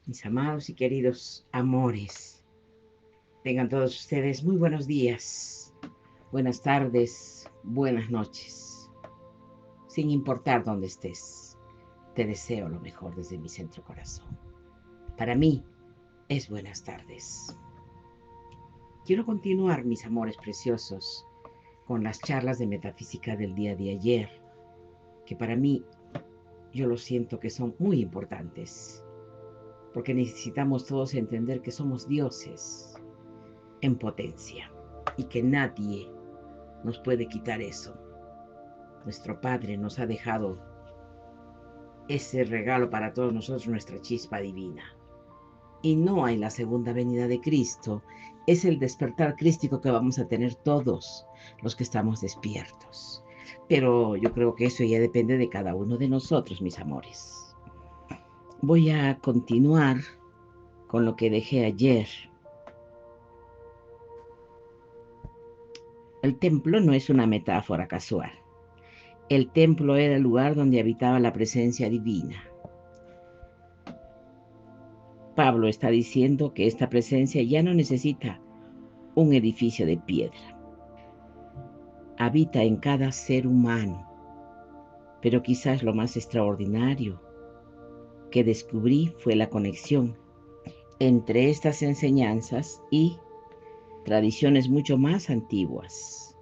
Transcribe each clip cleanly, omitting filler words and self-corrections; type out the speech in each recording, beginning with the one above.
Mis amados y queridos amores, tengan todos ustedes muy buenos días, buenas tardes, buenas noches, sin importar dónde estés. Te deseo lo mejor desde mi centro corazón. Para mí es buenas tardes. Quiero continuar, mis amores preciosos, con las charlas de metafísica del día de ayer, que para mí yo lo siento que son muy importantes, porque necesitamos todos entender que somos dioses en potencia y que nadie nos puede quitar eso. Nuestro Padre nos ha dejado ese regalo para todos nosotros, nuestra chispa divina. Y no hay la segunda venida de Cristo. Es el despertar crístico que vamos a tener todos los que estamos despiertos. Pero yo creo que eso ya depende de cada uno de nosotros, mis amores. Voy a continuar con lo que dejé ayer. El templo no es una metáfora casual. El templo era el lugar donde habitaba la presencia divina. Pablo está diciendo que esta presencia ya no necesita un edificio de piedra. Habita en cada ser humano, pero quizás lo más extraordinario que descubrí fue la conexión entre estas enseñanzas y tradiciones mucho más antiguas,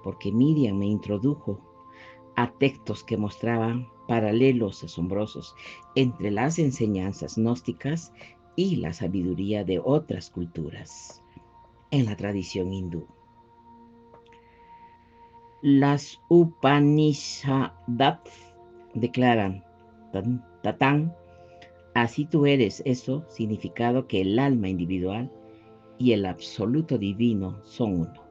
porque Miriam me introdujo a textos que mostraban paralelos asombrosos entre las enseñanzas gnósticas y la sabiduría de otras culturas en la tradición hindú. Las Upanishads declaran, tatán, así tú eres, eso significado que el alma individual y el absoluto divino son uno.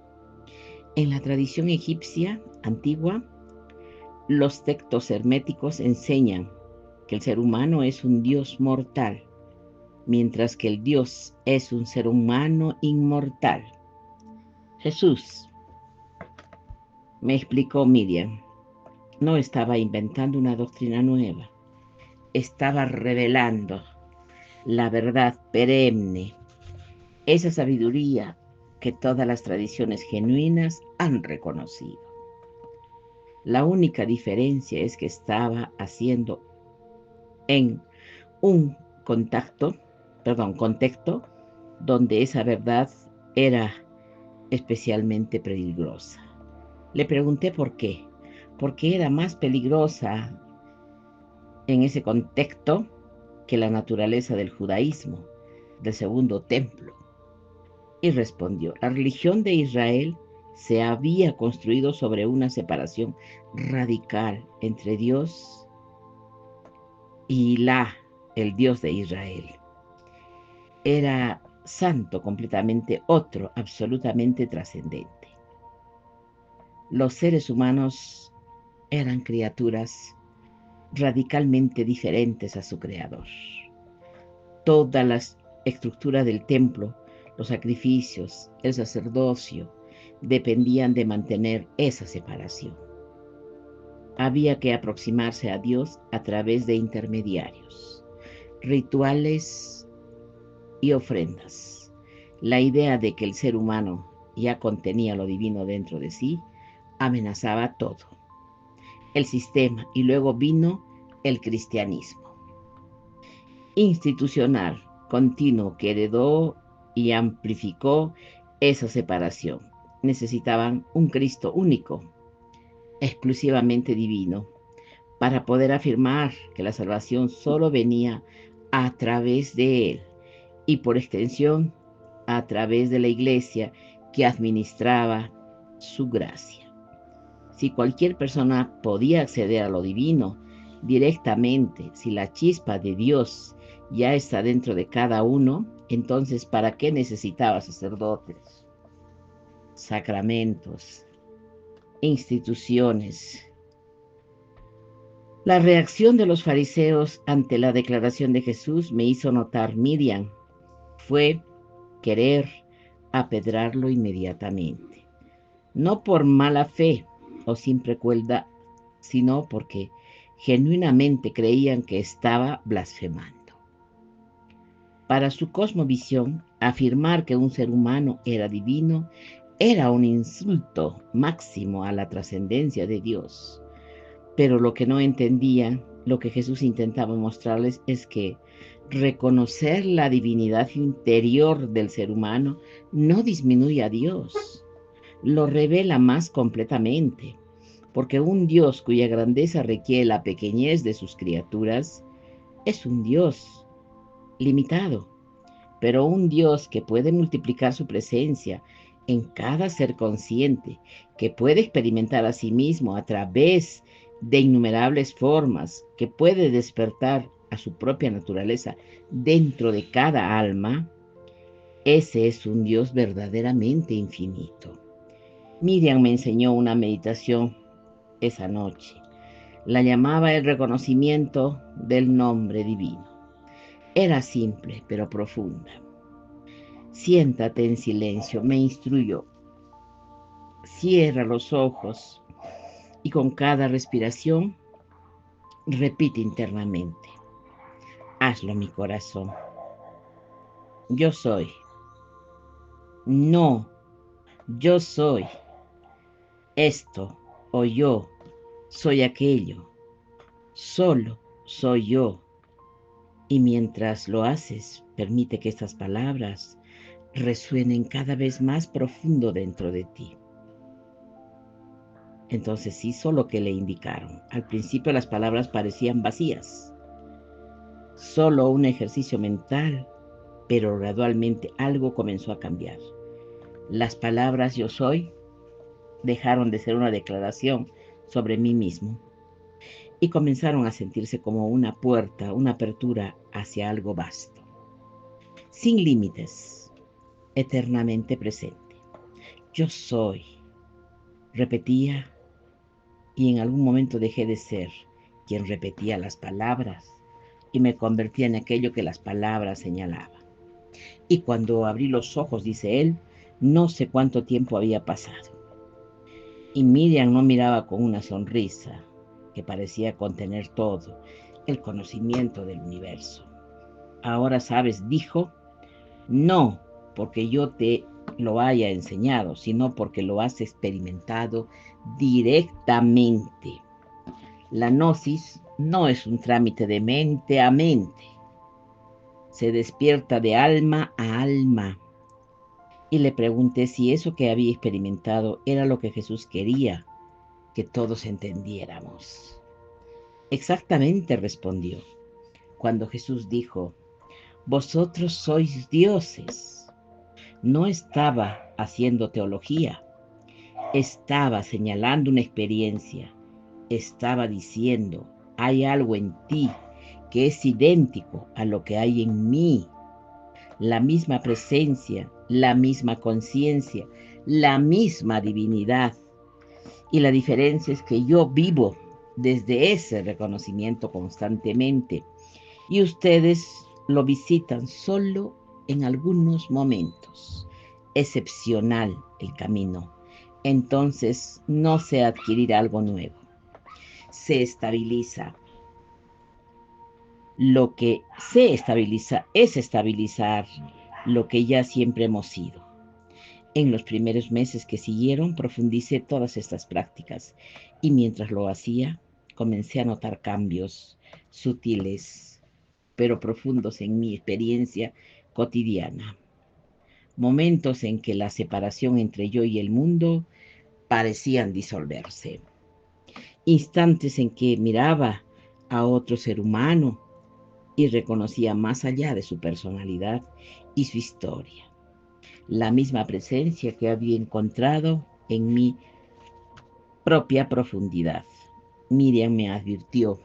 En la tradición egipcia antigua, los textos herméticos enseñan que el ser humano es un dios mortal, mientras que el Dios es un ser humano inmortal. Jesús, me explicó Miriam, no estaba inventando una doctrina nueva, estaba revelando la verdad perenne, esa sabiduría que todas las tradiciones genuinas han reconocido. La única diferencia es que estaba haciendo en un contexto donde esa verdad era especialmente peligrosa. Le pregunté por qué. Porque era más peligrosa en ese contexto que la naturaleza del judaísmo, del segundo templo. Y respondió, la religión de Israel se había construido sobre una separación radical entre Dios y el Dios de Israel. Era santo, completamente otro, absolutamente trascendente. Los seres humanos eran criaturas radicalmente diferentes a su creador. Toda la estructura del templo, los sacrificios, el sacerdocio, dependían de mantener esa separación. Había que aproximarse a Dios a través de intermediarios, rituales y ofrendas. La idea de que el ser humano ya contenía lo divino dentro de sí amenazaba todo. El sistema, y luego vino el cristianismo institucional continuo que heredó y amplificó esa separación. Necesitaban un Cristo único, exclusivamente divino, para poder afirmar que la salvación solo venía a través de Él y por extensión a través de la Iglesia que administraba su gracia. Si cualquier persona podía acceder a lo divino directamente, si la chispa de Dios ya está dentro de cada uno, entonces ¿para qué necesitaba sacerdotes, sacramentos, instituciones? La reacción de los fariseos ante la declaración de Jesús me hizo notar Miriam. Fue querer apedrarlo inmediatamente. No por mala fe o simple crueldad, sino porque genuinamente creían que estaba blasfemando. Para su cosmovisión, afirmar que un ser humano era divino era un insulto máximo a la trascendencia de Dios. Pero lo que no entendían, lo que Jesús intentaba mostrarles es que reconocer la divinidad interior del ser humano no disminuye a Dios, lo revela más completamente, porque un Dios cuya grandeza requiere la pequeñez de sus criaturas es un Dios limitado, pero un Dios que puede multiplicar su presencia en cada ser consciente, que puede experimentar a sí mismo a través de innumerables formas, que puede despertar a su propia naturaleza dentro de cada alma, ese es un Dios verdaderamente infinito. Miriam me enseñó una meditación esa noche. La llamaba el reconocimiento del nombre divino. Era simple, pero profunda. Siéntate en silencio, me instruyó. Cierra los ojos y con cada respiración repite internamente. Hazlo, mi corazón. Yo soy. No, yo soy. Esto o yo soy aquello. Solo soy yo. Y mientras lo haces, permite que estas palabras resuenen cada vez más profundo dentro de ti. Entonces hizo lo que le indicaron. Al principio las palabras parecían vacías, solo un ejercicio mental, pero gradualmente algo comenzó a cambiar. Las palabras yo soy dejaron de ser una declaración sobre mí mismo y comenzaron a sentirse como una puerta, una apertura hacia algo vasto, sin límites, eternamente presente. Yo soy, repetía, y en algún momento dejé de ser quien repetía las palabras y me convertí en aquello que las palabras señalaban. Y cuando abrí los ojos, dice él, no sé cuánto tiempo había pasado. Y Miriam no miraba con una sonrisa que parecía contener todo, el conocimiento del universo. Ahora sabes, dijo, no porque yo te lo haya enseñado, sino porque lo has experimentado directamente. La gnosis no es un trámite de mente a mente. Se despierta de alma a alma. Y le pregunté si eso que había experimentado era lo que Jesús quería que todos entendiéramos. Exactamente, respondió. Cuando Jesús dijo, vosotros sois dioses, no estaba haciendo teología, estaba señalando una experiencia, estaba diciendo, hay algo en ti que es idéntico a lo que hay en mí, la misma presencia, la misma conciencia, la misma divinidad. Y la diferencia es que yo vivo desde ese reconocimiento constantemente y ustedes lo visitan solo en algunos momentos. Excepcional el camino. Entonces no se adquirirá algo nuevo. Se estabiliza. Lo que se estabiliza es estabilizar lo que ya siempre hemos sido. En los primeros meses que siguieron, profundicé todas estas prácticas y mientras lo hacía, comencé a notar cambios sutiles, pero profundos en mi experiencia cotidiana. Momentos en que la separación entre yo y el mundo parecían disolverse. Instantes en que miraba a otro ser humano y reconocía más allá de su personalidad y su historia la misma presencia que había encontrado en mi propia profundidad. Miriam me advirtió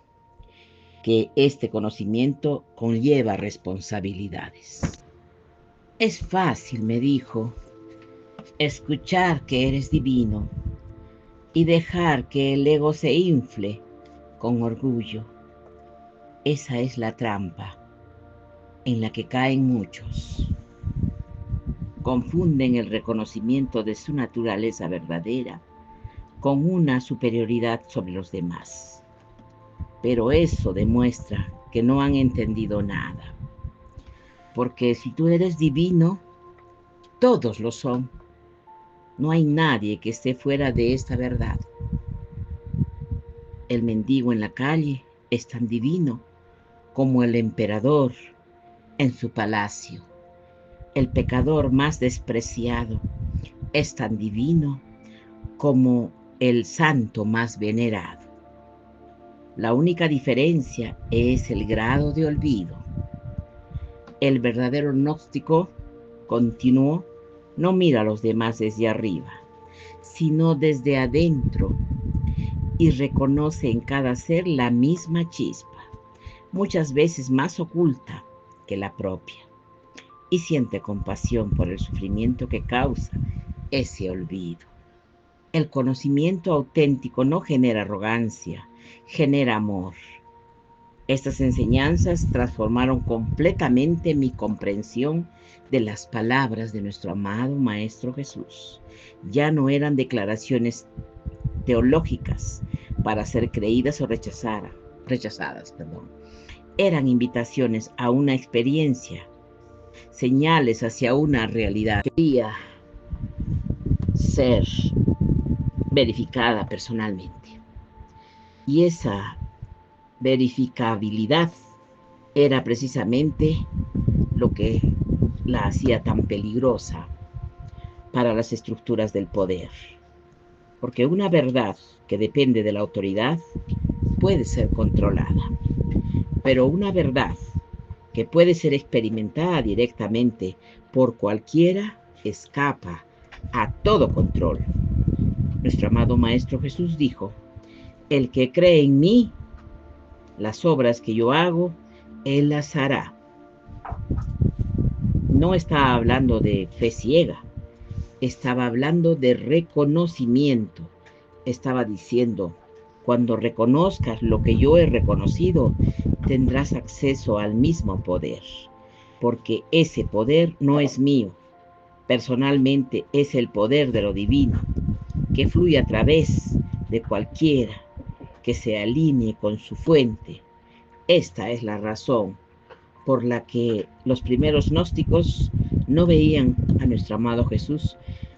que este conocimiento conlleva responsabilidades. Es fácil, me dijo, escuchar que eres divino y dejar que el ego se infle con orgullo. Esa es la trampa en la que caen muchos. Confunden el reconocimiento de su naturaleza verdadera con una superioridad sobre los demás. Pero eso demuestra que no han entendido nada. porque si tú eres divino, todos lo son. No hay nadie que esté fuera de esta verdad. El mendigo en la calle es tan divino como el emperador en su palacio. El pecador más despreciado es tan divino como el santo más venerado. La única diferencia es el grado de olvido. El verdadero gnóstico, continuó, no mira a los demás desde arriba, sino desde adentro, y reconoce en cada ser la misma chispa, muchas veces más oculta que la propia, y siente compasión por el sufrimiento que causa ese olvido. El conocimiento auténtico no genera arrogancia, genera amor. Estas enseñanzas transformaron completamente mi comprensión de las palabras de nuestro amado Maestro Jesús. Ya no eran declaraciones teológicas para ser creídas o rechazadas. Eran invitaciones a una experiencia, señales hacia una realidad que debía ser verificada personalmente. Y esa verificabilidad era precisamente lo que la hacía tan peligrosa para las estructuras del poder. Porque una verdad que depende de la autoridad puede ser controlada, pero una verdad que puede ser experimentada directamente por cualquiera escapa a todo control. Nuestro amado Maestro Jesús dijo: el que cree en mí, las obras que yo hago, él las hará. No estaba hablando de fe ciega, estaba hablando de reconocimiento. Estaba diciendo: cuando reconozcas lo que yo he reconocido, tendrás acceso al mismo poder, porque ese poder no es mío. Personalmente es el poder de lo divino, que fluye a través de cualquiera que se alinee con su fuente. Esta es la razón por la que los primeros gnósticos no veían a nuestro amado Jesús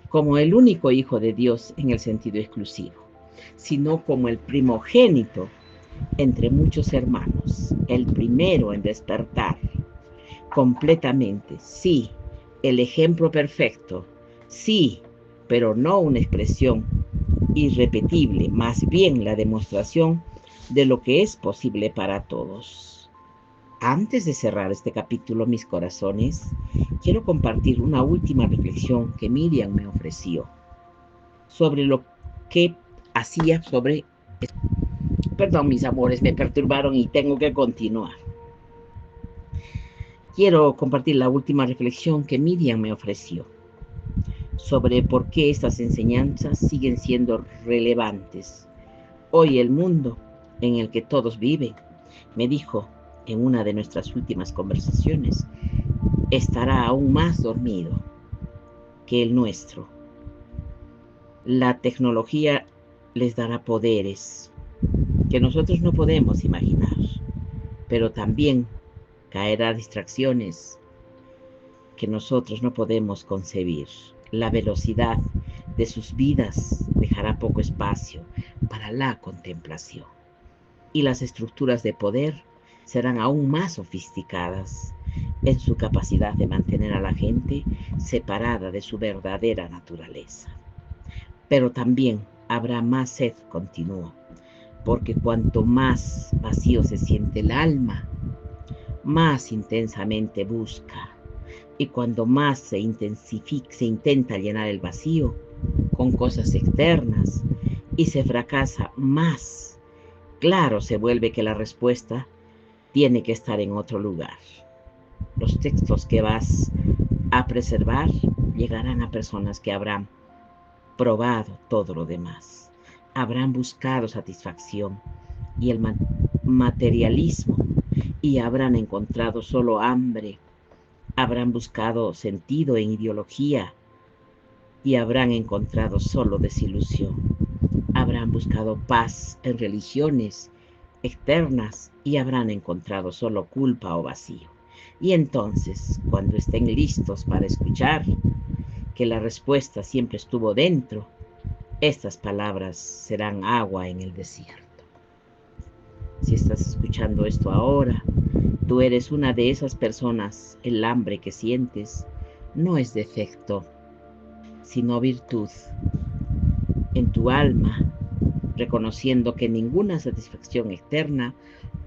como el único Hijo de Dios en el sentido exclusivo, sino como el primogénito entre muchos hermanos, el primero en despertar completamente. Sí, el ejemplo perfecto, sí, pero no una expresión irrepetible, más bien la demostración de lo que es posible para todos. Antes de cerrar este capítulo, mis corazones, quiero compartir una última reflexión que Miriam me ofreció sobre lo que hacía sobre... Perdón, mis amores, me perturbaron y tengo que continuar. Quiero compartir la última reflexión que Miriam me ofreció sobre por qué estas enseñanzas siguen siendo relevantes. Hoy el mundo en el que todos viven, me dijo en una de nuestras últimas conversaciones, estará aún más dormido que el nuestro. La tecnología les dará poderes que nosotros no podemos imaginar, pero también caerá distracciones que nosotros no podemos concebir. La velocidad de sus vidas dejará poco espacio para la contemplación. Y las estructuras de poder serán aún más sofisticadas en su capacidad de mantener a la gente separada de su verdadera naturaleza. Pero también habrá más sed continua, porque cuanto más vacío se siente el alma, más intensamente busca. Y cuando más se intenta llenar el vacío con cosas externas y se fracasa, más claro se vuelve que la respuesta tiene que estar en otro lugar. Los textos que vas a preservar llegarán a personas que habrán probado todo lo demás, habrán buscado satisfacción y el materialismo y habrán encontrado solo hambre, habrán buscado sentido en ideología y habrán encontrado solo desilusión, habrán buscado paz en religiones externas y habrán encontrado solo culpa o vacío. Y entonces, cuando estén listos para escuchar que la respuesta siempre estuvo dentro, estas palabras serán agua en el desierto. Si estás escuchando esto ahora, tú eres una de esas personas. El hambre que sientes no es defecto, sino virtud en tu alma, reconociendo que ninguna satisfacción externa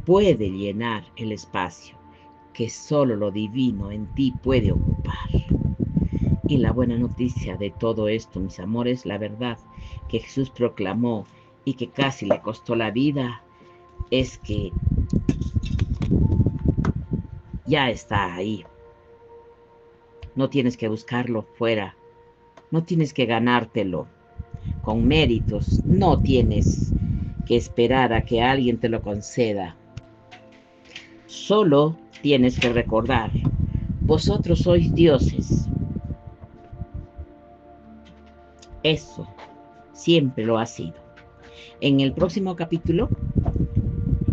puede llenar el espacio que solo lo divino en ti puede ocupar. Y la buena noticia de todo esto, mis amores, la verdad que Jesús proclamó y que casi le costó la vida, es que ya está ahí. No tienes que buscarlo fuera, no tienes que ganártelo con méritos, no tienes que esperar a que alguien te lo conceda. Solo tienes que recordar, vosotros sois dioses. Eso siempre lo ha sido. En el próximo capítulo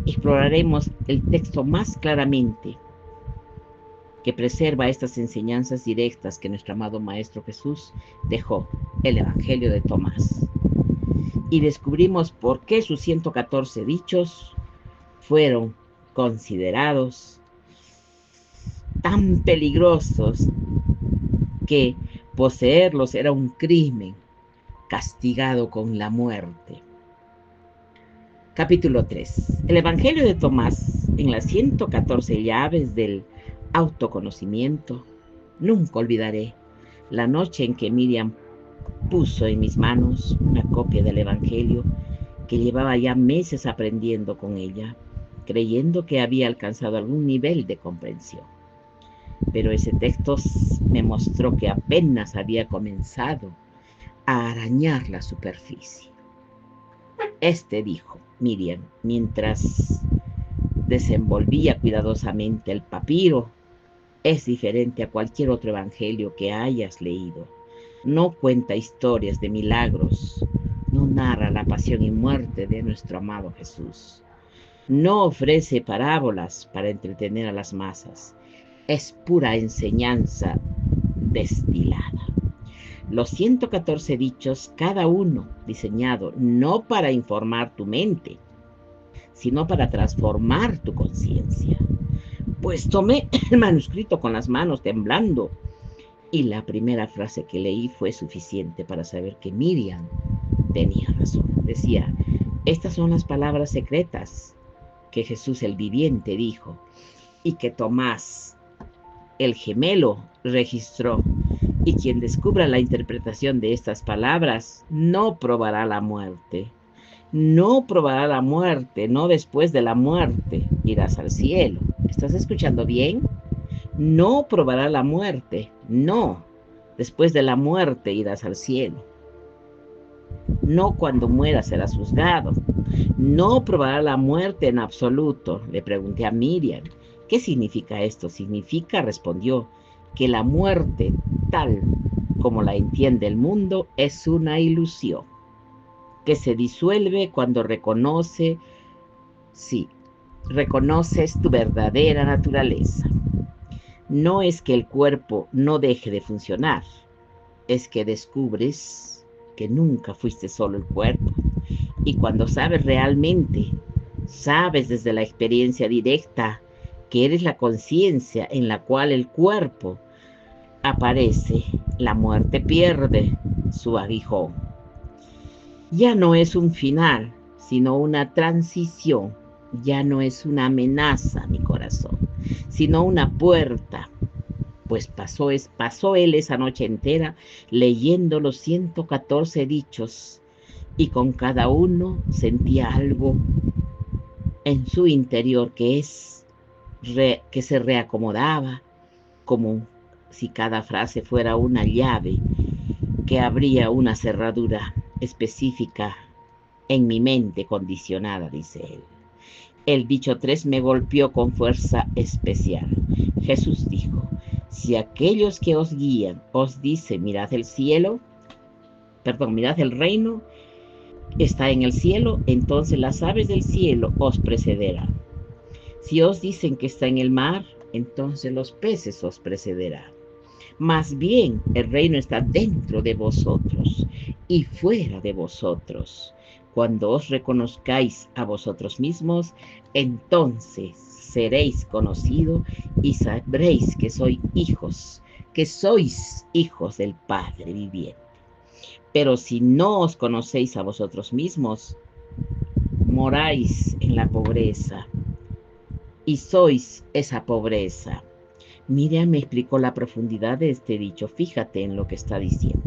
exploraremos el texto más claramente que preserva estas enseñanzas directas que nuestro amado Maestro Jesús dejó, el Evangelio de Tomás. Y descubrimos por qué sus 114 dichos fueron considerados tan peligrosos que poseerlos era un crimen castigado con la muerte. Capítulo 3. El Evangelio de Tomás, en las 114 llaves del autoconocimiento. Nunca olvidaré la noche en que Miriam puso en mis manos una copia del Evangelio que llevaba ya meses aprendiendo con ella, creyendo que había alcanzado algún nivel de comprensión. Pero ese texto me mostró que apenas había comenzado a arañar la superficie. Dijo Miriam, mientras desenvolvía cuidadosamente el papiro, es diferente a cualquier otro evangelio que hayas leído. No cuenta historias de milagros, no narra la pasión y muerte de nuestro amado Jesús, no ofrece parábolas para entretener a las masas, es pura enseñanza destilada. Los 114 dichos, cada uno diseñado no para informar tu mente, sino para transformar tu conciencia. Pues tomé el manuscrito con las manos temblando y la primera frase que leí fue suficiente para saber que Miriam tenía razón. Decía, estas son las palabras secretas que Jesús el viviente dijo y que Tomás el gemelo registró. Y quien descubra la interpretación de estas palabras no probará la muerte. No probará la muerte, no después de la muerte irás al cielo. ¿Estás escuchando bien? No probará la muerte, no. Después de la muerte irás al cielo. No cuando mueras serás juzgado. No probará la muerte en absoluto. Le pregunté a Miriam, ¿qué significa esto? Significa, respondió, que la muerte, tal como la entiende el mundo, es una ilusión, que se disuelve cuando reconoces tu verdadera naturaleza. No es que el cuerpo no deje de funcionar, es que descubres que nunca fuiste solo el cuerpo. Y cuando sabes realmente, sabes desde la experiencia directa que eres la conciencia en la cual el cuerpo aparece, la muerte pierde su aguijón. Ya no es un final, sino una transición. Ya no es una amenaza, mi corazón, sino una puerta. Pues pasó él esa noche entera leyendo los 114 dichos y con cada uno sentía algo en su interior que se reacomodaba, como si cada frase fuera una llave que abría una cerradura específica en mi mente condicionada, dice él. El dicho 3 me golpeó con fuerza especial. Jesús dijo, si aquellos que os guían os dicen, mirad el reino, está en el cielo, entonces las aves del cielo os precederán. Si os dicen que está en el mar, entonces los peces os precederán. Más bien, el reino está dentro de vosotros y fuera de vosotros. Cuando os reconozcáis a vosotros mismos, entonces seréis conocidos y sabréis que sois hijos del Padre viviente. Pero si no os conocéis a vosotros mismos, moráis en la pobreza y sois esa pobreza. Miriam me explicó la profundidad de este dicho. Fíjate en lo que está diciendo.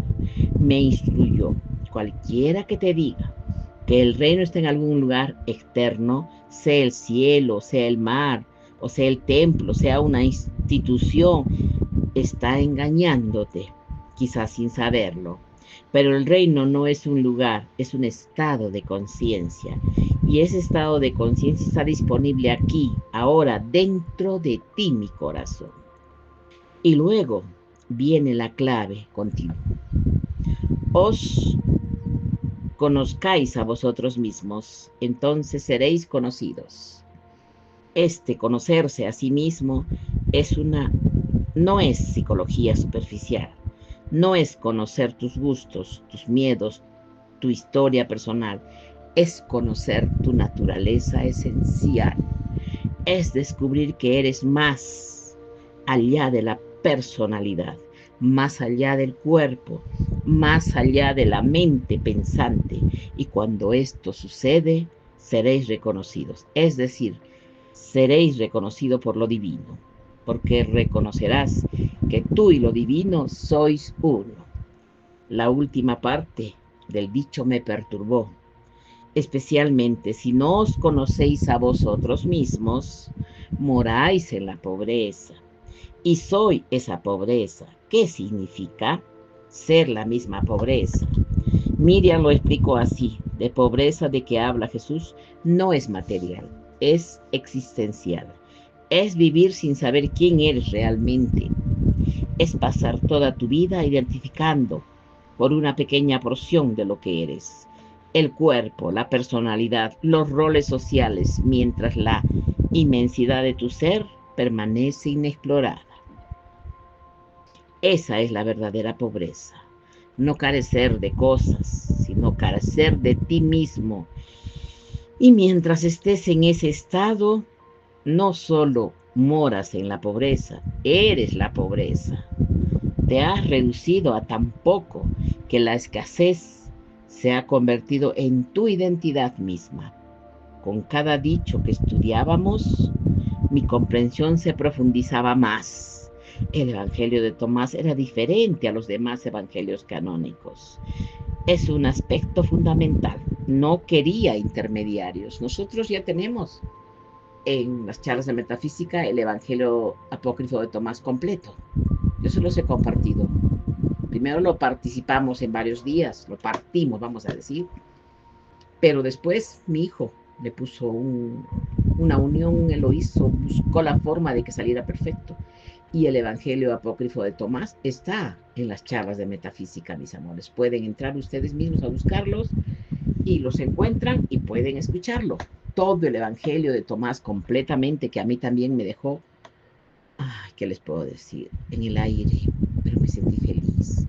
Me instruyó. Cualquiera que te diga que el reino está en algún lugar externo, sea el cielo, sea el mar, o sea el templo, sea una institución, está engañándote, quizás sin saberlo. Pero el reino no es un lugar, es un estado de conciencia. Y ese estado de conciencia está disponible aquí, ahora, dentro de ti, mi corazón. Y luego viene la clave continua. Os conozcáis a vosotros mismos, entonces seréis conocidos. Este conocerse a sí mismo no es psicología superficial, no es conocer tus gustos, tus miedos, tu historia personal, es conocer tu naturaleza esencial, es descubrir que eres más allá de la personalidad, más allá del cuerpo, más allá de la mente pensante. Y cuando esto sucede, seréis reconocidos. Es decir, seréis reconocidos por lo divino, porque reconocerás que tú y lo divino sois uno. La última parte del dicho me perturbó, especialmente si no os conocéis a vosotros mismos, moráis en la pobreza. Y soy esa pobreza. ¿Qué significa? Ser la misma pobreza. Miriam lo explicó así: de pobreza de que habla Jesús no es material, es existencial. Es vivir sin saber quién eres realmente. Es pasar toda tu vida identificando por una pequeña porción de lo que eres. El cuerpo, la personalidad, los roles sociales, mientras la inmensidad de tu ser permanece inexplorada. Esa es la verdadera pobreza. No carecer de cosas, sino carecer de ti mismo. Y mientras estés en ese estado, no solo moras en la pobreza, eres la pobreza. Te has reducido a tan poco que la escasez se ha convertido en tu identidad misma. Con cada dicho que estudiábamos, mi comprensión se profundizaba más. El Evangelio de Tomás era diferente a los demás evangelios canónicos. Es un aspecto fundamental. No quería intermediarios. Nosotros ya tenemos en las charlas de metafísica el Evangelio apócrifo de Tomás completo. Yo se los he compartido. Primero lo participamos en varios días, lo partimos, vamos a decir. Pero después mi hijo le puso una unión, él lo hizo, buscó la forma de que saliera perfecto. Y el Evangelio apócrifo de Tomás está en las charlas de metafísica, mis amores. Pueden entrar ustedes mismos a buscarlos y los encuentran y pueden escucharlo. Todo el Evangelio de Tomás completamente, que a mí también me dejó, ay, ¿qué les puedo decir? En el aire, pero me sentí feliz,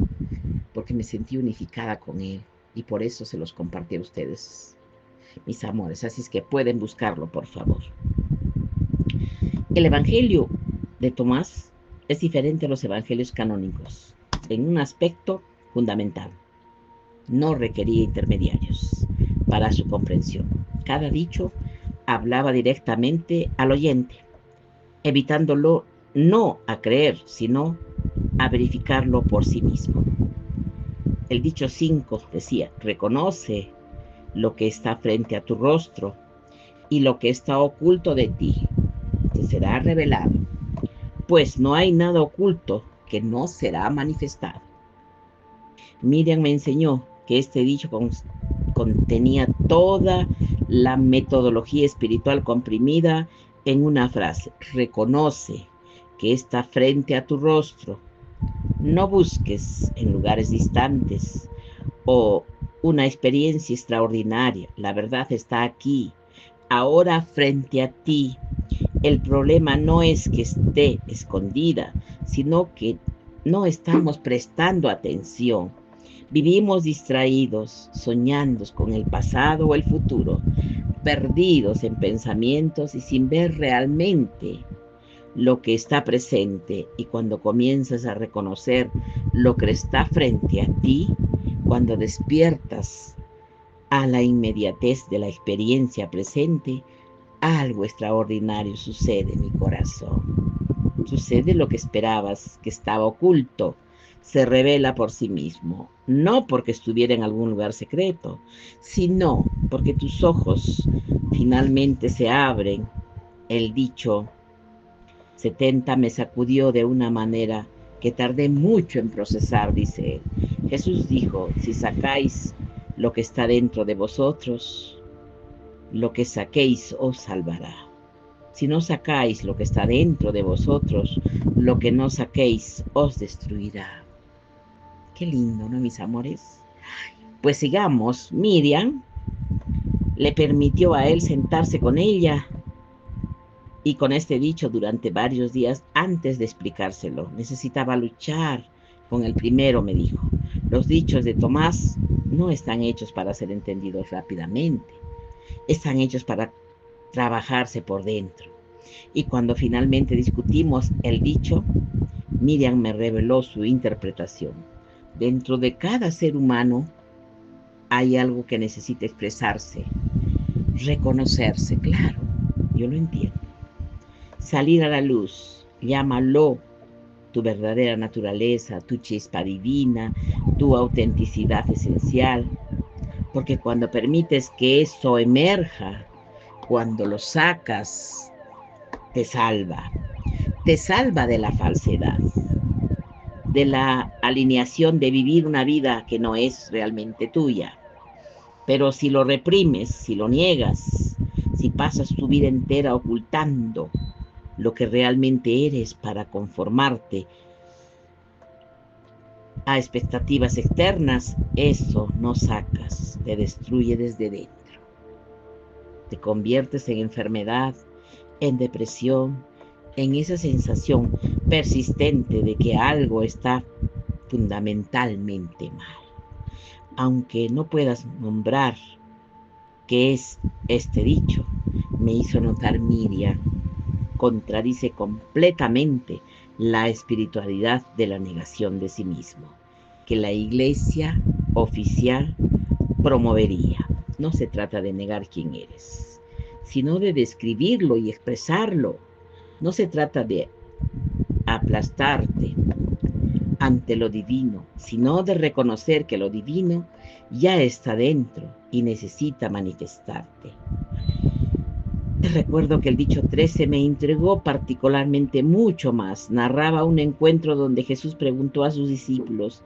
porque me sentí unificada con él y por eso se los compartí a ustedes, mis amores. Así es que pueden buscarlo, por favor. El Evangelio de Tomás es diferente a los evangelios canónicos en un aspecto fundamental. No requería intermediarios para su comprensión. Cada dicho hablaba directamente al oyente, evitándolo no a creer, sino a verificarlo por sí mismo. El dicho 5 decía: reconoce lo que está frente a tu rostro y lo que está oculto de ti te será revelado, pues no hay nada oculto que no será manifestado. Miriam me enseñó que este dicho contenía toda la metodología espiritual comprimida en una frase: reconoce que está frente a tu rostro. No busques en lugares distantes o una experiencia extraordinaria. La verdad está aquí, ahora frente a ti. El problema no es que esté escondida, sino que no estamos prestando atención. Vivimos distraídos, soñando con el pasado o el futuro, perdidos en pensamientos y sin ver realmente lo que está presente. Y cuando comienzas a reconocer lo que está frente a ti, cuando despiertas a la inmediatez de la experiencia presente, algo extraordinario sucede en mi corazón. Sucede lo que esperabas, que estaba oculto. Se revela por sí mismo, no porque estuviera en algún lugar secreto, sino porque tus ojos finalmente se abren. El dicho 70 me sacudió de una manera que tardé mucho en procesar, dice él. Jesús dijo, si sacáis lo que está dentro de vosotros, lo que saquéis os salvará. Si no sacáis lo que está dentro de vosotros, lo que no saquéis os destruirá. Qué lindo, ¿no, mis amores? Pues sigamos. Miriam le permitió a él sentarse con ella y con este dicho durante varios días antes de explicárselo. Necesitaba luchar con el primero, me dijo. Los dichos de Tomás no están hechos para ser entendidos rápidamente. Están hechos para trabajarse por dentro. Y cuando finalmente discutimos el dicho, Miriam me reveló su interpretación. Dentro de cada ser humano hay algo que necesita expresarse, reconocerse, claro, yo lo entiendo. Salir a la luz, llámalo tu verdadera naturaleza, tu chispa divina, tu autenticidad esencial, porque cuando permites que eso emerja, cuando lo sacas, te salva de la falsedad, de la alineación de vivir una vida que no es realmente tuya. Pero si lo reprimes, si lo niegas, si pasas tu vida entera ocultando lo que realmente eres para conformarte a expectativas externas, eso no sacas, te destruye desde dentro. Te conviertes en enfermedad, en depresión, en esa sensación persistente de que algo está fundamentalmente mal. Aunque no puedas nombrar qué es este dicho, me hizo notar Miriam, contradice completamente la espiritualidad de la negación de sí mismo, que la iglesia oficial promovería. No se trata de negar quién eres, sino de describirlo y expresarlo. No se trata de aplastarte ante lo divino, sino de reconocer que lo divino ya está dentro y necesita manifestarte. Te recuerdo que el dicho 13 me entregó particularmente mucho más. Narraba un encuentro donde Jesús preguntó a sus discípulos,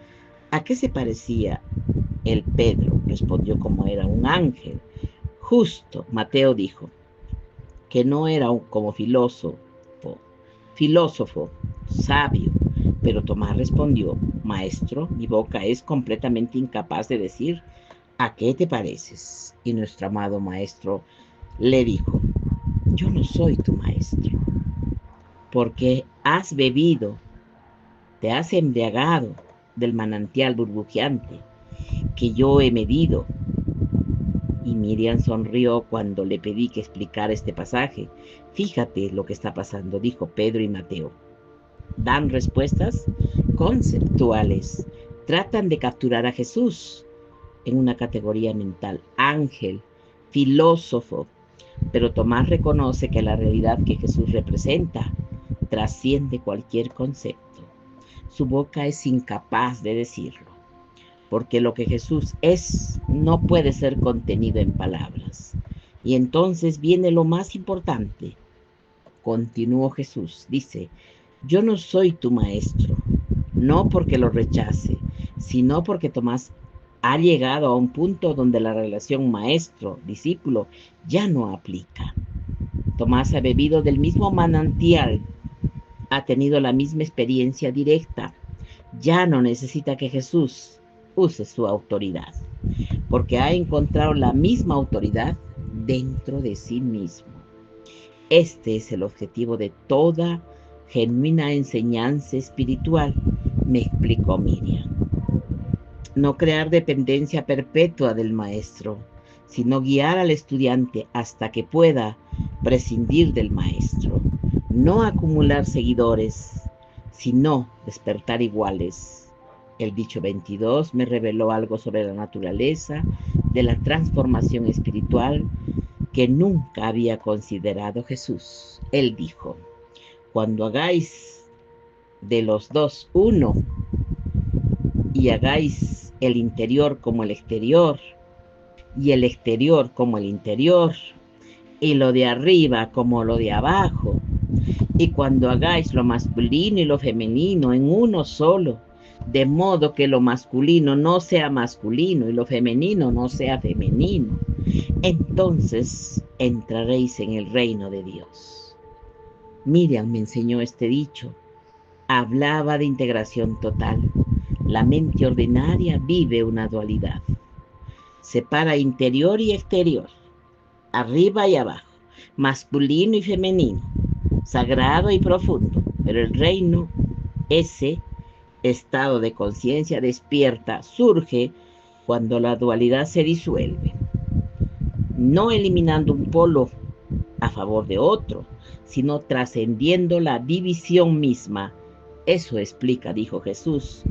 ¿a qué se parecía el Pedro? Respondió como era un ángel. Justo, Mateo dijo, que no era como filósofo, sabio. Pero Tomás respondió, Maestro, mi boca es completamente incapaz de decir, ¿a qué te pareces? Y nuestro amado Maestro le dijo, yo no soy tu maestro, porque has bebido, te has embriagado del manantial burbujeante que yo he medido. Y Miriam sonrió cuando le pedí que explicara este pasaje. Fíjate lo que está pasando, dijo Pedro y Mateo. Dan respuestas conceptuales. Tratan de capturar a Jesús en una categoría mental. Ángel, filósofo. Pero Tomás reconoce que la realidad que Jesús representa trasciende cualquier concepto. Su boca es incapaz de decirlo, porque lo que Jesús es no puede ser contenido en palabras. Y entonces viene lo más importante. Continuó Jesús, dice, yo no soy tu maestro, no porque lo rechace, sino porque Tomás ha llegado a un punto donde la relación maestro-discípulo ya no aplica. Tomás ha bebido del mismo manantial, ha tenido la misma experiencia directa, ya no necesita que Jesús use su autoridad, porque ha encontrado la misma autoridad dentro de sí mismo. Este es el objetivo de toda genuina enseñanza espiritual, me explicó Miriam. No crear dependencia perpetua del maestro, sino guiar al estudiante hasta que pueda prescindir del maestro. No acumular seguidores, sino despertar iguales. El dicho 22 me reveló algo sobre la naturaleza de la transformación espiritual que nunca había considerado Jesús. Él dijo: cuando hagáis de los dos uno y hagáis el interior como el exterior y el exterior como el interior y lo de arriba como lo de abajo, y cuando hagáis lo masculino y lo femenino en uno solo, de modo que lo masculino no sea masculino y lo femenino no sea femenino, entonces entraréis en el reino de Dios. Miriam me enseñó este dicho. Hablaba de integración total. La mente ordinaria vive una dualidad. Separa interior y exterior, arriba y abajo, masculino y femenino, sagrado y profundo. Pero el reino, ese estado de conciencia despierta, surge cuando la dualidad se disuelve, no eliminando un polo a favor de otro, sino trascendiendo la división misma. Eso explica, dijo Jesús,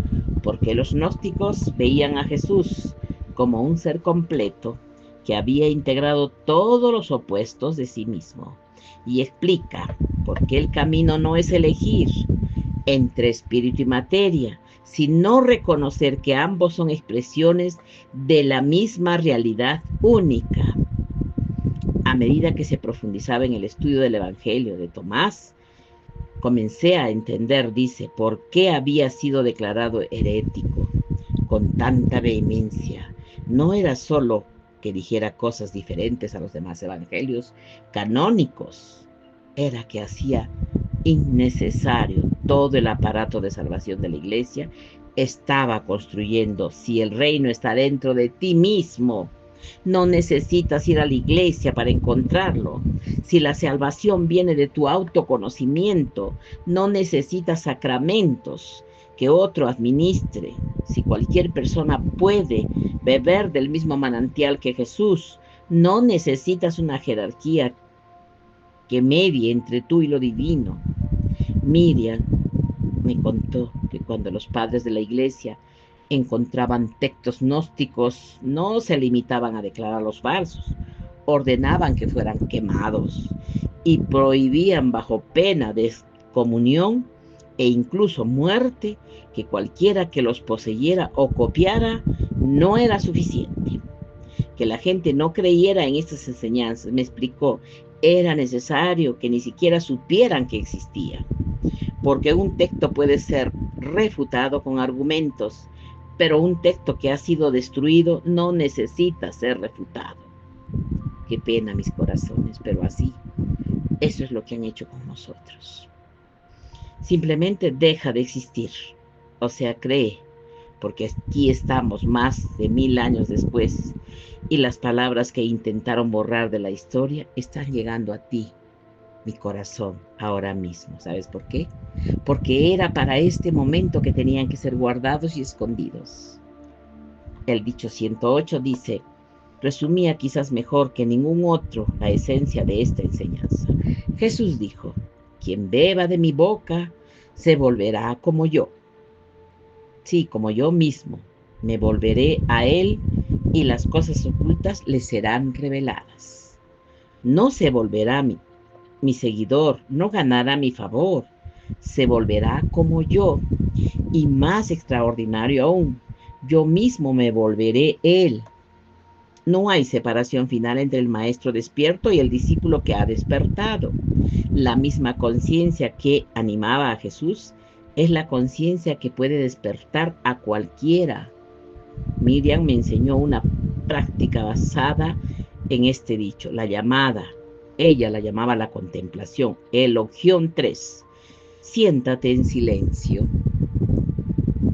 porque los gnósticos veían a Jesús como un ser completo que había integrado todos los opuestos de sí mismo. Y explica por qué el camino no es elegir entre espíritu y materia, sino reconocer que ambos son expresiones de la misma realidad única. A medida que se profundizaba en el estudio del Evangelio de Tomás, comencé a entender, dice, por qué había sido declarado herético con tanta vehemencia. No era solo que dijera cosas diferentes a los demás evangelios canónicos, era que hacía innecesario todo el aparato de salvación de la iglesia. Estaba construyendo, si el reino está dentro de ti mismo, no necesitas ir a la iglesia para encontrarlo. Si la salvación viene de tu autoconocimiento, no necesitas sacramentos que otro administre. Si cualquier persona puede beber del mismo manantial que Jesús, no necesitas una jerarquía que medie entre tú y lo divino. Miriam me contó que cuando los padres de la iglesia encontraban textos gnósticos, no se limitaban a declarar los falsos, ordenaban que fueran quemados y prohibían bajo pena de excomunión e incluso muerte que cualquiera que los poseyera o copiara no era suficiente. Que la gente no creyera en estas enseñanzas, me explicó, era necesario que ni siquiera supieran que existían, porque un texto puede ser refutado con argumentos, pero un texto que ha sido destruido no necesita ser refutado. Qué pena, mis corazones, pero así, eso es lo que han hecho con nosotros. Simplemente deja de existir, o sea, cree, porque aquí estamos más de 1000 años después, y las palabras que intentaron borrar de la historia están llegando a ti, mi corazón, ahora mismo. ¿Sabes por qué? Porque era para este momento que tenían que ser guardados y escondidos. El dicho 108 dice, resumía quizás mejor que ningún otro la esencia de esta enseñanza. Jesús dijo, quien beba de mi boca se volverá como yo. Sí, como yo mismo. Me volveré a él y las cosas ocultas le serán reveladas. No se volverá mi seguidor, no ganará mi favor. Se volverá como yo y más extraordinario aún. Yo mismo me volveré él. No hay separación final entre el maestro despierto y el discípulo que ha despertado. La misma conciencia que animaba a Jesús es la conciencia que puede despertar a cualquiera. Miriam me enseñó una práctica basada en este dicho, la llamada. Ella la llamaba la contemplación. Elogión 3. Siéntate en silencio.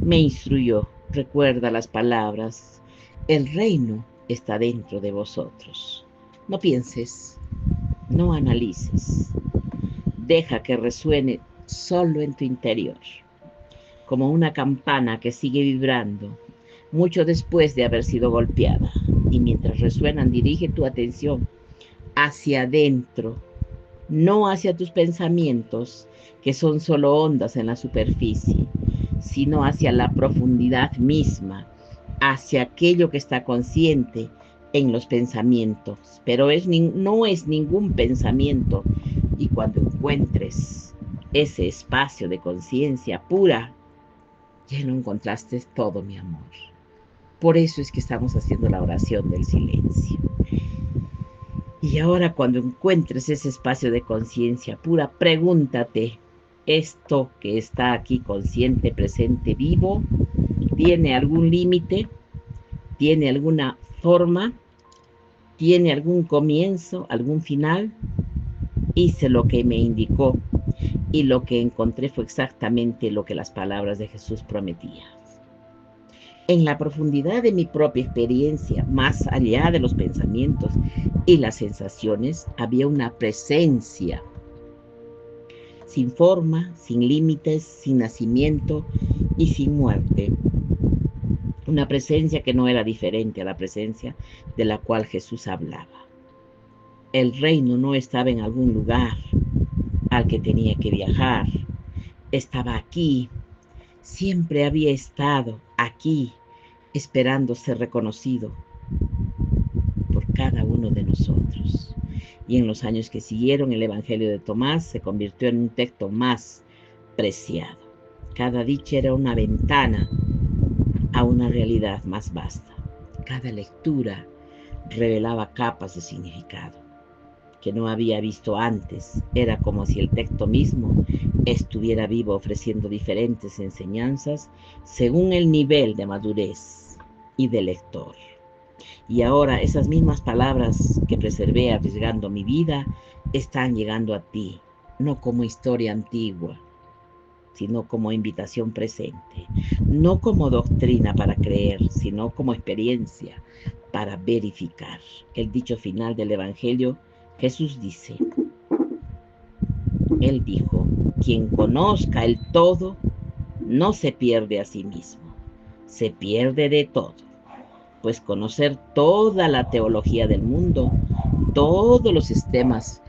Me instruyó, recuerda las palabras. El reino está dentro de vosotros. No pienses, No analices. Deja que resuene solo en tu interior, como una campana que sigue vibrando, mucho después de haber sido golpeada. Y mientras resuenan, dirige tu atención hacia adentro, no hacia tus pensamientos, que son solo ondas en la superficie, sino hacia la profundidad misma, hacia aquello que está consciente en los pensamientos. Pero no es ningún pensamiento. Y cuando encuentres ese espacio de conciencia pura, ya no encontraste todo, mi amor. Por eso es que estamos haciendo la oración del silencio. Y ahora cuando encuentres ese espacio de conciencia pura, pregúntate, ¿esto que está aquí consciente, presente, vivo, tiene algún límite? ¿Tiene alguna forma? ¿Tiene algún comienzo, algún final? Hice lo que me indicó y lo que encontré fue exactamente lo que las palabras de Jesús prometían. En la profundidad de mi propia experiencia, más allá de los pensamientos y las sensaciones, había una presencia sin forma, sin límites, sin nacimiento y sin muerte. Una presencia que no era diferente a la presencia de la cual Jesús hablaba. El reino no estaba en algún lugar al que tenía que viajar. Estaba aquí, siempre había estado aquí, esperando ser reconocido por cada uno de nosotros. Y en los años que siguieron, el Evangelio de Tomás se convirtió en un texto más preciado. Cada dicha era una ventana a una realidad más vasta. Cada lectura revelaba capas de significado que no había visto antes. Era como si el texto mismo estuviera vivo, ofreciendo diferentes enseñanzas según el nivel de madurez y de lector. Y ahora esas mismas palabras que preservé arriesgando mi vida están llegando a ti, no como historia antigua, sino como invitación presente, no como doctrina para creer, sino como experiencia para verificar. El dicho final del Evangelio, Jesús dice, Él dijo, quien conozca el todo, no se pierde a sí mismo, se pierde de todo. Pues conocer toda la teología del mundo, todos los sistemas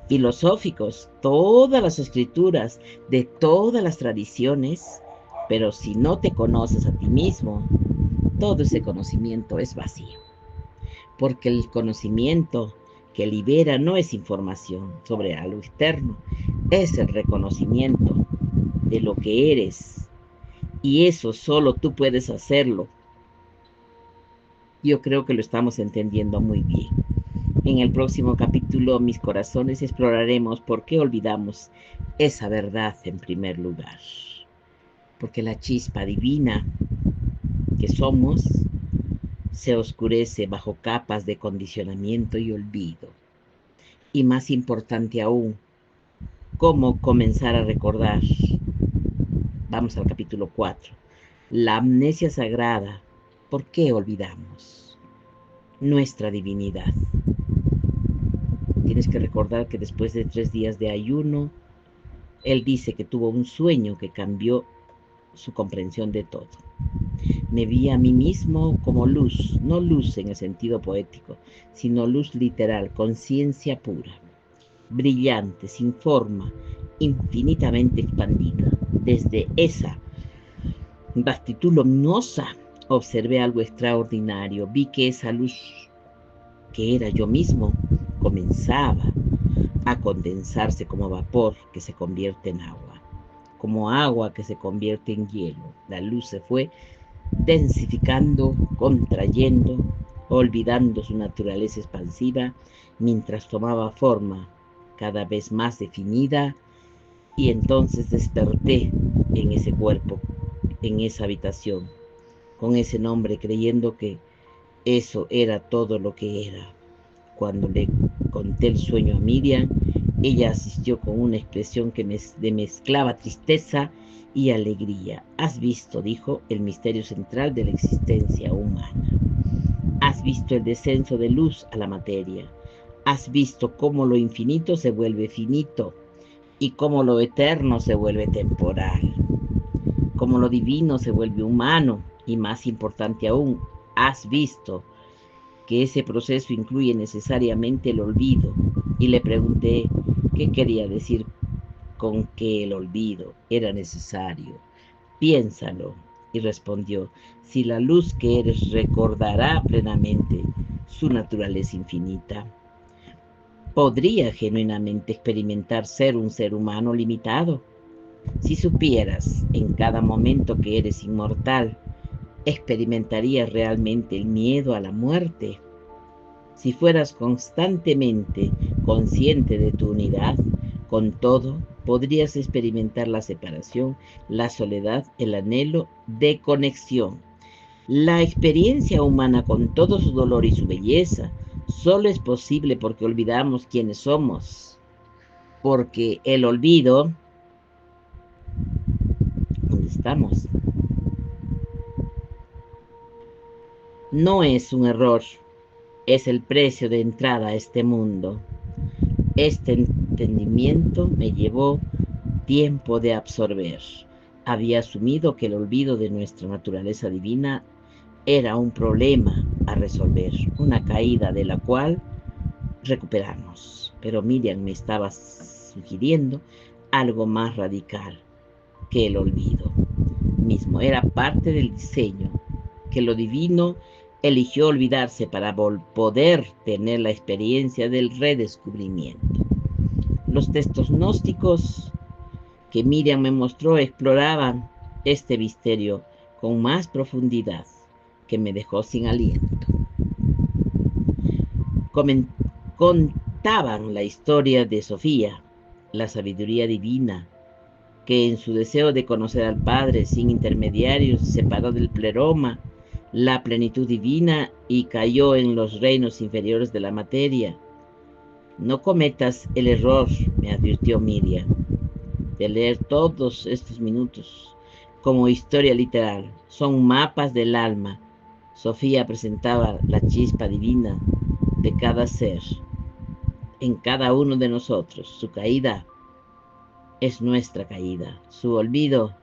filosóficos, todas las escrituras, de todas las tradiciones, pero si no te conoces a ti mismo, todo ese conocimiento es vacío. Porque el conocimiento que libera no es información sobre algo externo, es el reconocimiento de lo que eres. Y eso solo tú puedes hacerlo. Yo creo que lo estamos entendiendo muy bien. En el próximo capítulo, Mis Corazones, exploraremos por qué olvidamos esa verdad en primer lugar. Porque la chispa divina que somos se oscurece bajo capas de condicionamiento y olvido. Y más importante aún, cómo comenzar a recordar. Vamos al capítulo 4. La amnesia sagrada. ¿Por qué olvidamos nuestra divinidad? Tienes que recordar que después de 3 días de ayuno, Él dice que tuvo un sueño que cambió su comprensión de todo. Me vi a mí mismo como luz, no luz en el sentido poético, sino luz literal, conciencia pura, brillante, sin forma, infinitamente expandida. Desde esa vastitud luminosa observé algo extraordinario. Vi que esa luz, que era yo mismo, comenzaba a condensarse como vapor que se convierte en agua, como agua que se convierte en hielo. La luz se fue densificando, contrayendo, olvidando su naturaleza expansiva, mientras tomaba forma cada vez más definida, y entonces desperté en ese cuerpo, en esa habitación, con ese nombre, creyendo que eso era todo lo que era. Cuando le conté el sueño a Miriam, ella asistió con una expresión que mezclaba tristeza y alegría. Has visto, dijo, el misterio central de la existencia humana. Has visto el descenso de luz a la materia. Has visto cómo lo infinito se vuelve finito y cómo lo eterno se vuelve temporal, cómo lo divino se vuelve humano y, más importante aún, has visto que ese proceso incluye necesariamente el olvido. Y le pregunté qué quería decir con que el olvido era necesario. Piénsalo. Y respondió, si la luz que eres recordará plenamente su naturaleza infinita, podría genuinamente experimentar ser un ser humano limitado. Si supieras en cada momento que eres inmortal, experimentarías realmente el miedo a la muerte. Si fueras constantemente consciente de tu unidad con todo, podrías experimentar la separación, la soledad, el anhelo de conexión. La experiencia humana con todo su dolor y su belleza solo es posible porque olvidamos quiénes somos. Porque el olvido, ¿dónde estamos? No es un error, es el precio de entrada a este mundo. Este entendimiento me llevó tiempo de absorber. Había asumido que el olvido de nuestra naturaleza divina era un problema a resolver, una caída de la cual recuperarnos. Pero Miriam me estaba sugiriendo algo más radical que el olvido mismo. Era parte del diseño, que lo divino eligió olvidarse para poder tener la experiencia del redescubrimiento. Los textos gnósticos que Miriam me mostró exploraban este misterio con más profundidad, que me dejó sin aliento. Contaban la historia de Sofía, la sabiduría divina, que en su deseo de conocer al Padre sin intermediarios se separó del pleroma, la plenitud divina, y cayó en los reinos inferiores de la materia. No cometas el error, me advirtió Miriam, de leer todos estos minutos como historia literal. Son mapas del alma. Sofía presentaba la chispa divina de cada ser, en cada uno de nosotros. Su caída es nuestra caída. Su olvido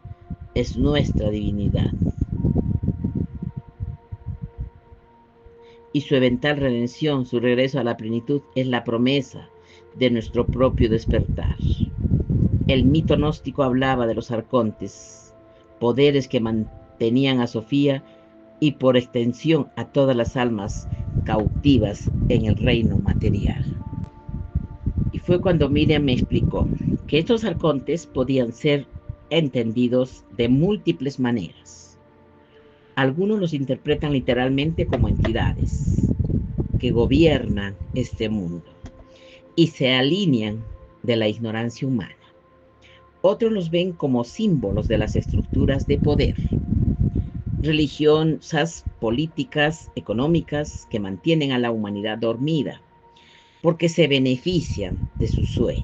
es nuestra divinidad. Y su eventual redención, su regreso a la plenitud, es la promesa de nuestro propio despertar. El mito gnóstico hablaba de los arcontes, poderes que mantenían a Sofía y por extensión a todas las almas cautivas en el reino material. Y fue cuando Miriam me explicó que estos arcontes podían ser entendidos de múltiples maneras. Algunos los interpretan literalmente como entidades que gobiernan este mundo y se alinean de la ignorancia humana. Otros los ven como símbolos de las estructuras de poder, religiosas, políticas, económicas, que mantienen a la humanidad dormida porque se benefician de su sueño.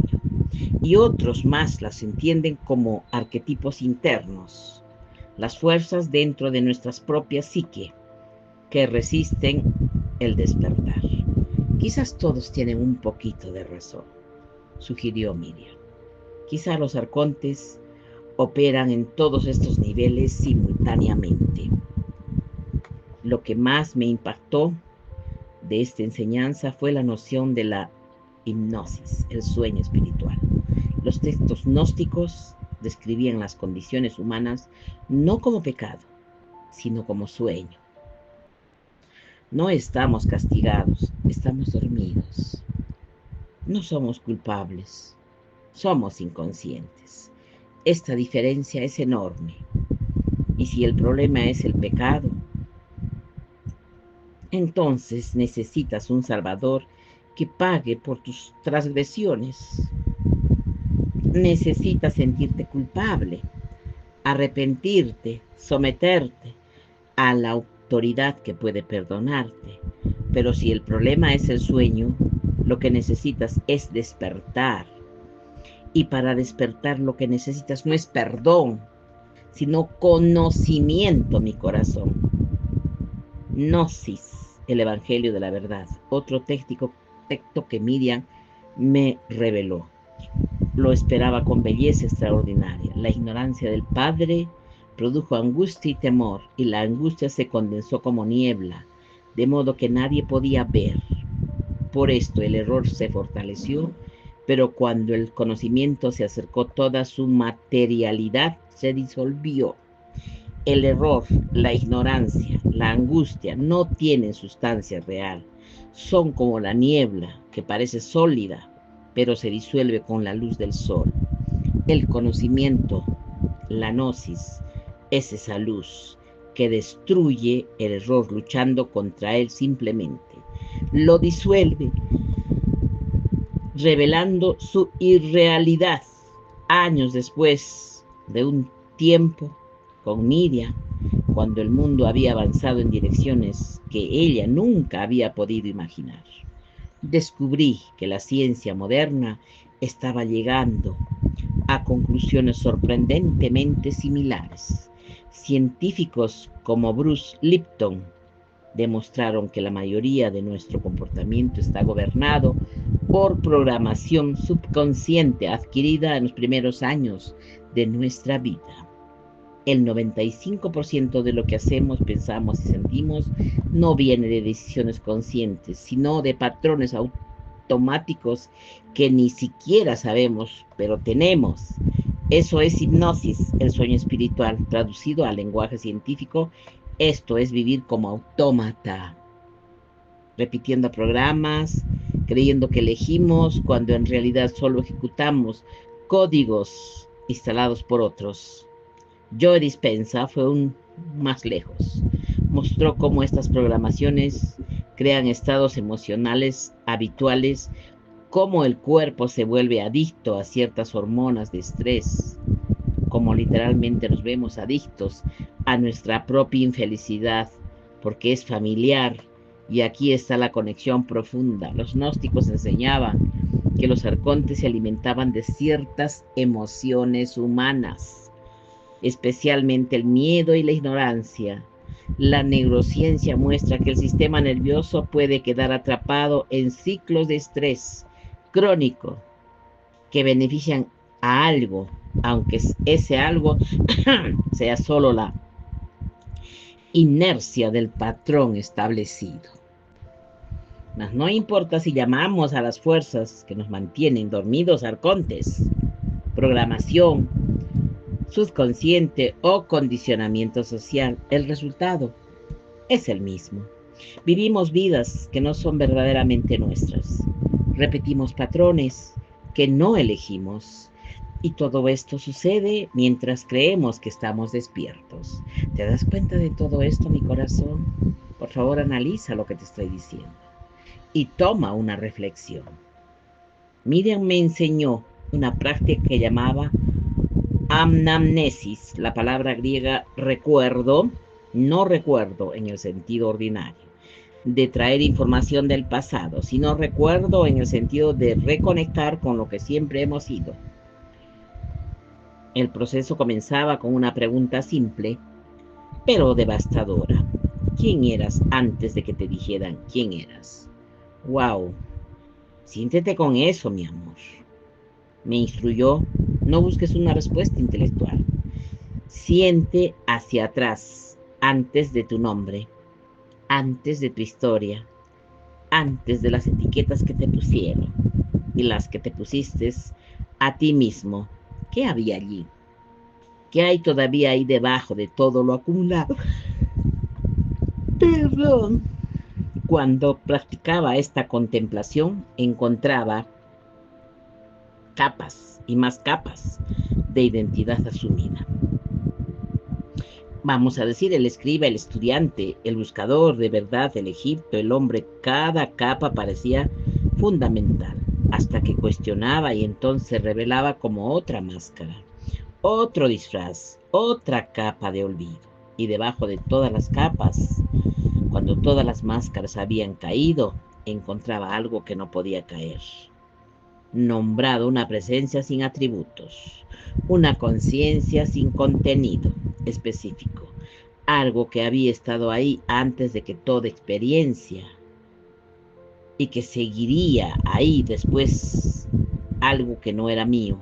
Y otros más las entienden como arquetipos internos, las fuerzas dentro de nuestras propias psique que resisten el despertar. Quizás todos tienen un poquito de razón, sugirió Miriam. Quizás los arcontes operan en todos estos niveles simultáneamente. Lo que más me impactó de esta enseñanza fue la noción de la hipnosis, el sueño espiritual. Los textos gnósticos describían las condiciones humanas no como pecado, sino como sueño. No estamos castigados, estamos dormidos. No somos culpables, somos inconscientes. Esta diferencia es enorme. Y si el problema es el pecado, entonces necesitas un Salvador que pague por tus transgresiones. Necesitas sentirte culpable, arrepentirte, someterte a la autoridad que puede perdonarte. Pero si el problema es el sueño, lo que necesitas es despertar. Y para despertar lo que necesitas no es perdón, sino conocimiento, mi corazón. Gnosis, el Evangelio de la Verdad, otro arquitecto que Miriam me reveló. Lo esperaba con belleza extraordinaria. La ignorancia del padre produjo angustia y temor, y la angustia se condensó como niebla, de modo que nadie podía ver. Por esto el error se fortaleció, pero cuando el conocimiento se acercó, toda su materialidad se disolvió. El error, la ignorancia, la angustia no tienen sustancia real. Son como la niebla que parece sólida, pero se disuelve con la luz del sol. El conocimiento, la gnosis, es esa luz que destruye el error luchando contra él simplemente. Lo disuelve, revelando su irrealidad. Años después de un tiempo con Miriam, cuando el mundo había avanzado en direcciones que ella nunca había podido imaginar, descubrí que la ciencia moderna estaba llegando a conclusiones sorprendentemente similares. Científicos como Bruce Lipton demostraron que la mayoría de nuestro comportamiento está gobernado por programación subconsciente adquirida en los primeros años de nuestra vida. El 95% de lo que hacemos, pensamos y sentimos no viene de decisiones conscientes, sino de patrones automáticos que ni siquiera sabemos, pero tenemos. Eso es hipnosis, el sueño espiritual, traducido al lenguaje científico. Esto es vivir como autómata, repitiendo programas, creyendo que elegimos, cuando en realidad solo ejecutamos códigos instalados por otros. Joe Dispenza fue un más lejos. Mostró cómo estas programaciones crean estados emocionales habituales, cómo el cuerpo se vuelve adicto a ciertas hormonas de estrés, cómo literalmente nos vemos adictos a nuestra propia infelicidad, porque es familiar. Y aquí está la conexión profunda. Los gnósticos enseñaban que los arcontes se alimentaban de ciertas emociones humanas, especialmente el miedo y la ignorancia. La neurociencia muestra que el sistema nervioso puede quedar atrapado en ciclos de estrés crónico que benefician a algo, aunque ese algo sea solo la inercia del patrón establecido. Mas no importa si llamamos a las fuerzas que nos mantienen dormidos arcontes, programación, subconsciente o condicionamiento social, el resultado es el mismo. Vivimos vidas que no son verdaderamente nuestras. Repetimos patrones que no elegimos. Y todo esto sucede mientras creemos que estamos despiertos. ¿Te das cuenta de todo esto, mi corazón? Por favor, analiza lo que te estoy diciendo y toma una reflexión. Miriam me enseñó una práctica que llamaba anamnesis, la palabra griega recuerdo, no recuerdo en el sentido ordinario, de traer información del pasado, sino recuerdo en el sentido de reconectar con lo que siempre hemos sido. El proceso comenzaba con una pregunta simple, pero devastadora. ¿Quién eras antes de que te dijeran quién eras? ¡Wow! Siéntete con eso, mi amor. Me instruyó, no busques una respuesta intelectual. Siente hacia atrás, antes de tu nombre, antes de tu historia, antes de las etiquetas que te pusieron y las que te pusiste a ti mismo. ¿Qué había allí? ¿Qué hay todavía ahí debajo de todo lo acumulado? Perdón. Cuando practicaba esta contemplación, encontraba capas y más capas de identidad asumida. Vamos a decir, el escriba, el estudiante, el buscador de verdad, el Egipto, el hombre, cada capa parecía fundamental, hasta que cuestionaba y entonces se revelaba como otra máscara, otro disfraz, otra capa de olvido. Y debajo de todas las capas, cuando todas las máscaras habían caído, encontraba algo que no podía caer. Nombrado una presencia sin atributos, una conciencia sin contenido específico, algo que había estado ahí antes de que toda experiencia y que seguiría ahí después algo que no era mío,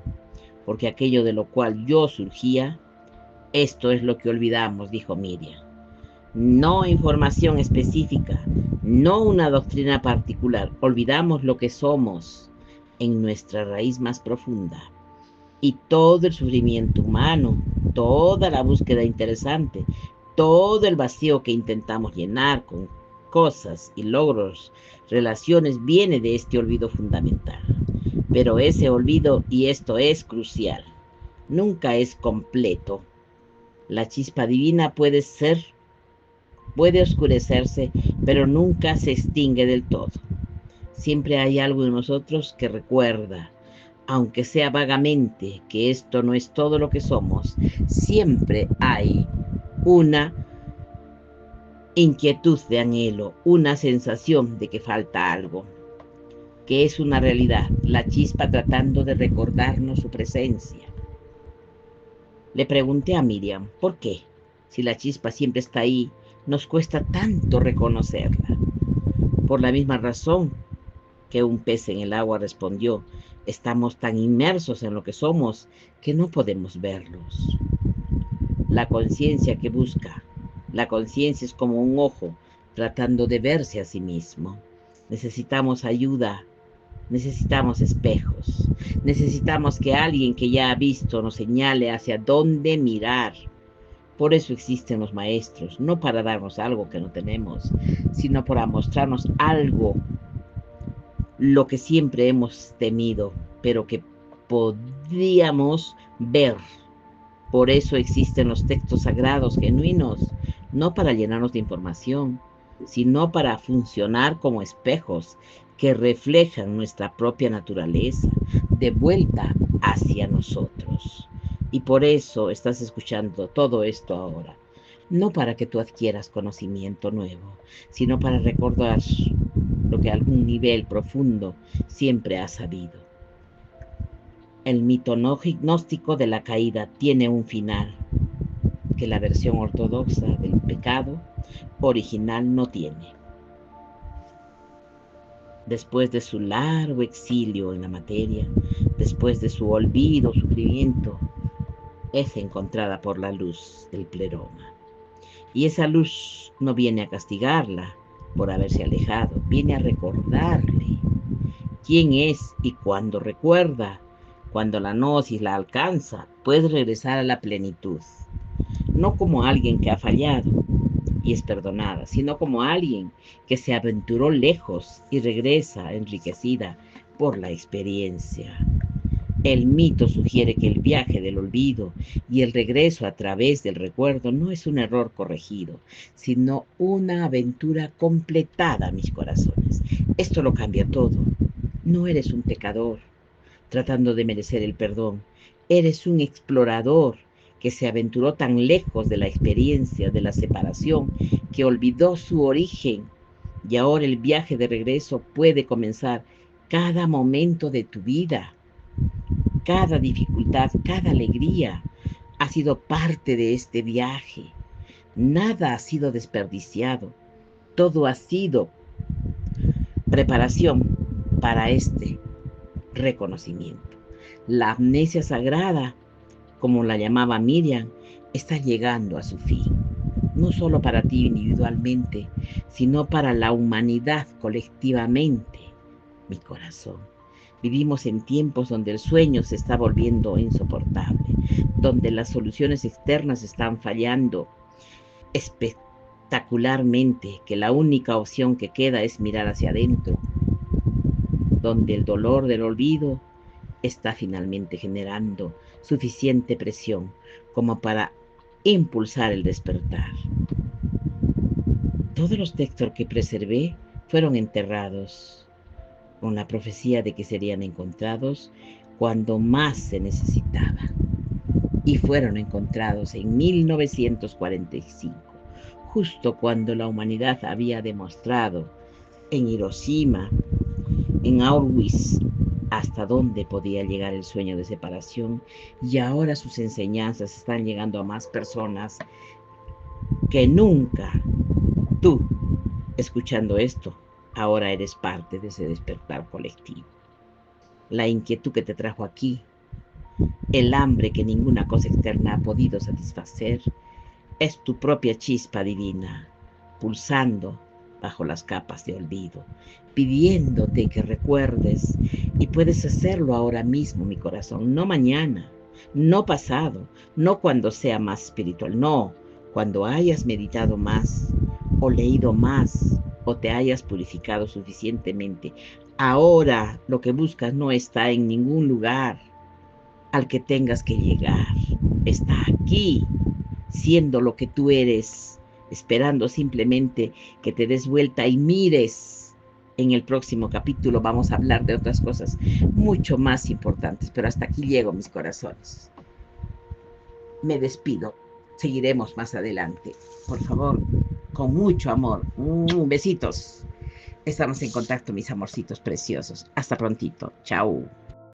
porque aquello de lo cual yo surgía, esto es lo que olvidamos, dijo Miriam. No información específica, no una doctrina particular. Olvidamos lo que somos en nuestra raíz más profunda. Y todo el sufrimiento humano, toda la búsqueda interesante, todo el vacío que intentamos llenar con cosas y logros, relaciones, viene de este olvido fundamental. Pero ese olvido, y esto es crucial, nunca es completo. La chispa divina puede oscurecerse, pero nunca se extingue del todo. Siempre hay algo en nosotros que recuerda, aunque sea vagamente, que esto no es todo lo que somos. Siempre hay una inquietud de anhelo, una sensación de que falta algo, que es una realidad, la chispa tratando de recordarnos su presencia. Le pregunté a Miriam, ¿por qué? Si la chispa siempre está ahí, nos cuesta tanto reconocerla. Por la misma razón que un pez en el agua, respondió, estamos tan inmersos en lo que somos que no podemos verlos. La conciencia que busca, la conciencia es como un ojo tratando de verse a sí mismo. Necesitamos ayuda, necesitamos espejos, necesitamos que alguien que ya ha visto nos señale hacia dónde mirar. Por eso existen los maestros, no para darnos algo que no tenemos, sino para mostrarnos algo, lo que siempre hemos temido, pero que podríamos ver. Por eso existen los textos sagrados genuinos, no para llenarnos de información, sino para funcionar como espejos que reflejan nuestra propia naturaleza, de vuelta hacia nosotros. Y por eso estás escuchando todo esto ahora. No para que tú adquieras conocimiento nuevo, sino para recordar lo que a algún nivel profundo siempre has sabido. El mito no gnóstico de la caída tiene un final que la versión ortodoxa del pecado original no tiene. Después de su largo exilio en la materia, después de su olvido, sufrimiento, es encontrada por la luz del pleroma. Y esa luz no viene a castigarla por haberse alejado, viene a recordarle quién es, y cuando recuerda, cuando la gnosis la alcanza, puede regresar a la plenitud. No como alguien que ha fallado y es perdonada, sino como alguien que se aventuró lejos y regresa enriquecida por la experiencia. El mito sugiere que el viaje del olvido y el regreso a través del recuerdo no es un error corregido, sino una aventura completada, mis corazones. Esto lo cambia todo. No eres un pecador tratando de merecer el perdón. Eres un explorador que se aventuró tan lejos de la experiencia de la separación que olvidó su origen, y ahora el viaje de regreso puede comenzar cada momento de tu vida. Cada dificultad, cada alegría ha sido parte de este viaje. Nada ha sido desperdiciado. Todo ha sido preparación para este reconocimiento. La amnesia sagrada, como la llamaba Miriam, está llegando a su fin. No solo para ti individualmente, sino para la humanidad colectivamente, mi corazón. Vivimos en tiempos donde el sueño se está volviendo insoportable, donde las soluciones externas están fallando espectacularmente, que la única opción que queda es mirar hacia adentro, donde el dolor del olvido está finalmente generando suficiente presión como para impulsar el despertar. Todos los textos que preservé fueron enterrados con la profecía de que serían encontrados cuando más se necesitaba. Y fueron encontrados en 1945, justo cuando la humanidad había demostrado en Hiroshima, en Auschwitz, hasta dónde podía llegar el sueño de separación, y ahora sus enseñanzas están llegando a más personas que nunca. Tú, escuchando esto, Ahora eres parte de ese despertar colectivo. La inquietud que te trajo aquí, el hambre que ninguna cosa externa ha podido satisfacer, es tu propia chispa divina, pulsando bajo las capas de olvido, pidiéndote que recuerdes, y puedes hacerlo ahora mismo, mi corazón, no mañana, no pasado, no cuando sea más espiritual, no, cuando hayas meditado más, o leído más, o te hayas purificado suficientemente. Ahora lo que buscas no está en ningún lugar al que tengas que llegar, está aquí, siendo lo que tú eres, esperando simplemente que te des vuelta y mires. En el próximo capítulo vamos a hablar de otras cosas mucho más importantes, pero hasta aquí llego, mis corazones. Me despido. Seguiremos más adelante. Por favor, con mucho amor. Besitos. Estamos en contacto, mis amorcitos preciosos. Hasta prontito. Chao.